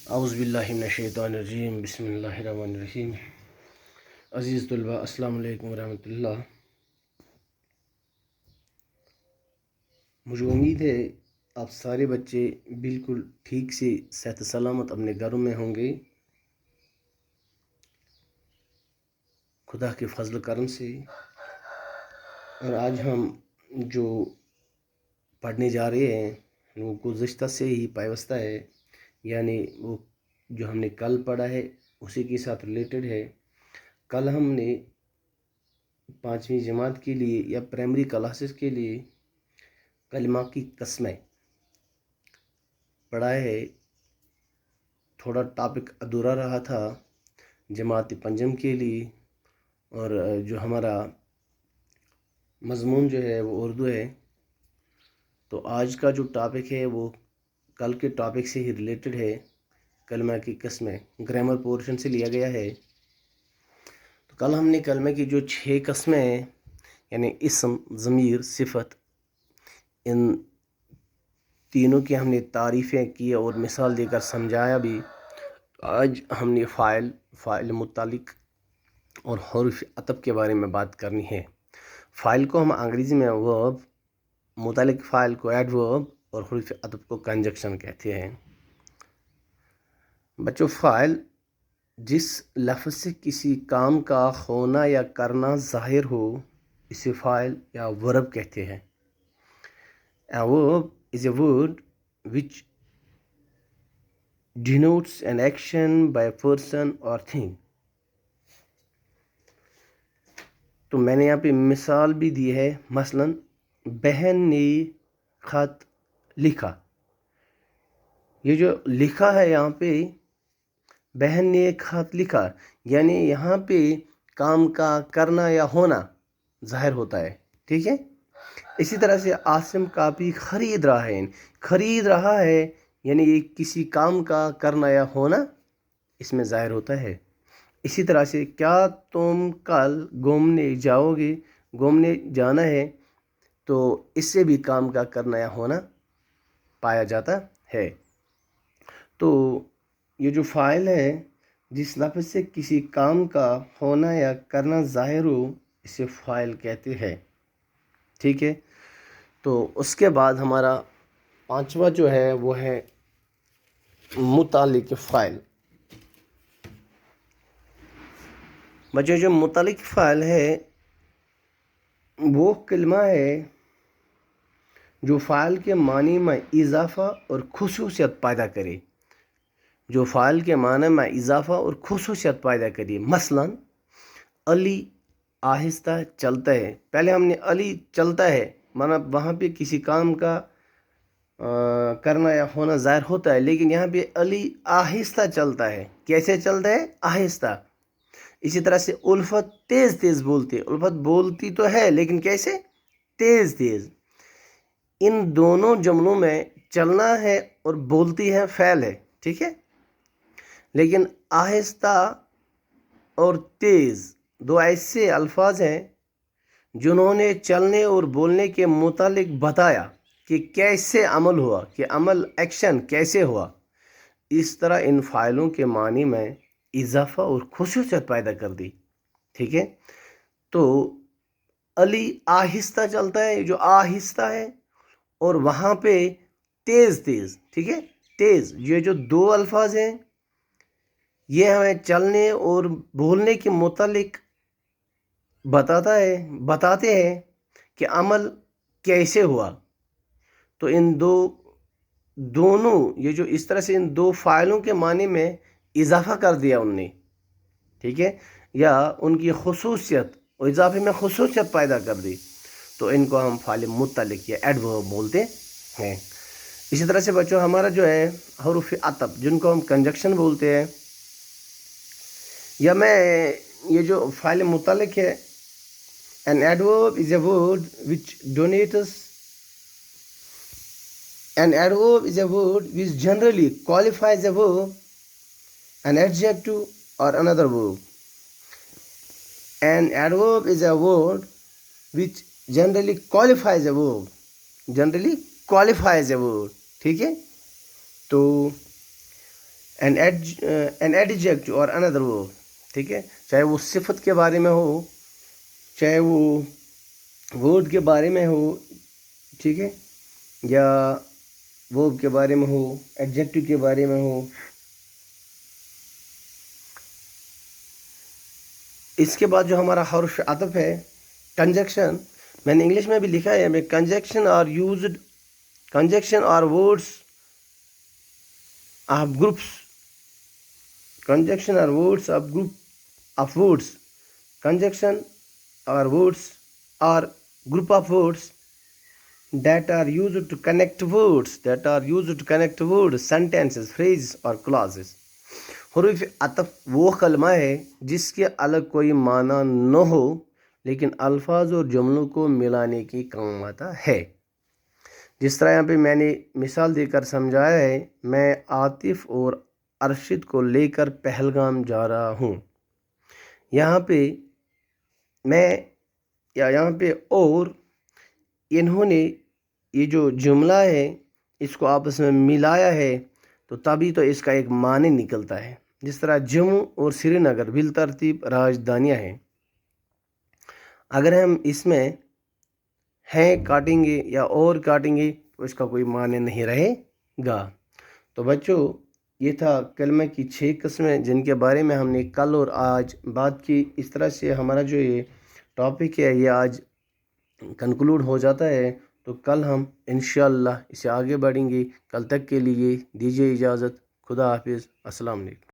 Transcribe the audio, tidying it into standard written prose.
اعوذ باللہ من الشیطان الرجیم، بسم اللہ الرحمن الرحیم۔ عزیز طلبہ، السلام علیکم ورحمۃ اللہ۔ مجھے امید ہے آپ سارے بچے بالکل ٹھیک سے صحت سلامت اپنے گھروں میں ہوں گے، خدا کے فضل کرم سے۔ اور آج ہم جو پڑھنے جا رہے ہیں وہ گزشتہ سے ہی پیوستہ ہے، یعنی وہ جو ہم نے کل پڑھا ہے اسی کے ساتھ ریلیٹڈ ہے۔ کل ہم نے 5ویں جماعت کے لیے یا پرائمری کلاسز کے لیے کلمہ کی قسمیں پڑھا ہے۔ تھوڑا ٹاپک ادھورا رہا تھا جماعت پنجم کے لیے، اور جو ہمارا مضمون جو ہے وہ اردو ہے، تو آج کا جو ٹاپک ہے وہ کل کے ٹاپک سے ہی ریلیٹڈ ہے۔ کلمہ کی قسمیں گرامر پورشن سے لیا گیا ہے۔ تو کل ہم نے کلمہ کی جو 6 قسمیں ہیں، یعنی اسم، ضمیر، صفت، ان تینوں کی ہم نے تعریفیں کی اور مثال دے کر سمجھایا بھی۔ آج ہم نے فاعل متعلق اور حروف عطف کے بارے میں بات کرنی ہے۔ فاعل کو ہم انگریزی میں ورب، متعلق فاعل کو ایڈورب اور حروف عطف کو کنجکشن کہتے ہیں۔ بچوں، فاعل جس لفظ سے کسی کام کا ہونا یا کرنا ظاہر ہو اسے فاعل یا ورب کہتے ہیں۔ A verb is a word which denotes an action by a person or thing۔ تو میں نے یہاں پہ مثال بھی دی ہے، مثلا بہن نے خط لکھا۔ یہ جو لکھا ہے یہاں پہ، بہن نے ایک خط لکھا، یعنی یہاں پہ کام کا کرنا یا ہونا ظاہر ہوتا ہے، ٹھیک ہے۔ اسی طرح سے عاصم کاپی خرید رہا ہے، یعنی یہ کسی کام کا کرنا یا ہونا اس میں ظاہر ہوتا ہے۔ اسی طرح سے کیا تم کل گھومنے جاؤ گے، گھومنے جانا ہے، تو اس سے بھی کام کا کرنا یا ہونا پایا جاتا ہے۔ تو یہ جو فاعل ہے جس لفظ سے کسی کام کا ہونا یا کرنا ظاہر ہو اسے فاعل کہتے ہیں، ٹھیک ہے۔ تو اس کے بعد ہمارا 5واں جو ہے وہ ہے متعلق فاعل۔ بچوں، جو متعلق فاعل ہے وہ کلمہ ہے جو فاعل کے معنی میں اضافہ اور خصوصیت پیدا کرے، جو فاعل کے معنی میں اضافہ اور خصوصیت پیدا کرے۔ مثلا علی آہستہ چلتا ہے۔ پہلے ہم نے علی چلتا ہے مانا وہاں پہ کسی کام کا کرنا یا ہونا ظاہر ہوتا ہے، لیکن یہاں پہ علی آہستہ چلتا ہے۔ کیسے چلتا ہے؟ آہستہ۔ اسی طرح سے الفت تیز تیز بولتی ہے۔ الفت بولتی تو ہے لیکن کیسے؟ تیز تیز۔ ان دونوں جملوں میں چلنا ہے اور بولتی ہے فعل ہے، ٹھیک ہے۔ لیکن آہستہ اور تیز دو ایسے الفاظ ہیں جنہوں نے چلنے اور بولنے کے متعلق بتایا کہ کیسے عمل ہوا، کہ عمل ایکشن کیسے ہوا۔ اس طرح ان فاعلوں کے معنی میں اضافہ اور خصوصیت پیدا کر دی، ٹھیک ہے۔ تو علی آہستہ چلتا ہے، جو آہستہ ہے، اور وہاں پہ تیز تیز، ٹھیک ہے، تیز۔ یہ جو دو الفاظ ہیں یہ ہمیں چلنے اور بولنے کے متعلق بتاتے ہیں کہ عمل کیسے ہوا۔ تو ان دونوں یہ جو اس طرح سے ان دو فاعلوں کے معنی میں اضافہ کر دیا ان نے، ٹھیک ہے، یا ان کی خصوصیت اور اضافے میں خصوصیت پیدا کر دی، تو ان کو ہم فاعل متعلق یا ایڈورب بولتے ہیں۔ اسی طرح سے بچوں ہمارا جو ہے حروف عطف جن کو ہم کنجکشن بولتے ہیں، یا میں یہ جو فاعل متعلق ہے، an adverb is a word which generally qualifies a verb, an adjective or another verb. An adverb is a word which generally qualifies a verb. ٹھیک ہے۔ تو an adjective or another verb. ٹھیک ہے، چاہے وہ صفت کے بارے میں ہو، چاہے وہ ورڈ کے بارے میں ہو، ٹھیک ہے، یا verb کے بارے میں ہو، ایڈجیکٹو کے بارے میں ہو. اس کے بعد جو ہمارا حرف عطف ہے کنجکشن، میں نے انگلش میں بھی لکھا ہے ہمیں conjunction are words of groups. Conjunction are words of group of words. Conjunction are words or group of words that are used to connect words, sentences, phrases or clauses. حروف عطف وہ کلمہ ہے جس کے الگ کوئی معنی نہ ہو لیکن الفاظ اور جملوں کو ملانے کی کام آتا ہے. جس طرح یہاں پہ میں نے مثال دے کر سمجھایا ہے، میں عاطف اور ارشد کو لے کر پہلگام جا رہا ہوں. یہاں پہ اور انہوں نے یہ جو جملہ ہے اس کو آپس میں ملایا ہے تو تبھی تو اس کا ایک معنی نکلتا ہے. جس طرح جموں اور سری نگر بالترتیب راجدھانیاں ہیں. اگر ہم اس میں ہیں کاٹیں گے یا اور کاٹیں گے تو اس کا کوئی معنی نہیں رہے گا. تو بچوں، یہ تھا کلمہ کی 6 قسمیں جن کے بارے میں ہم نے کل اور آج بات کی. اس طرح سے ہمارا جو یہ ٹاپک ہے یہ آج کنکلوڈ ہو جاتا ہے. تو کل ہم انشاءاللہ اسے آگے بڑھیں گے. کل تک کے لیے دیجیے اجازت. خدا حافظ. السلام علیکم.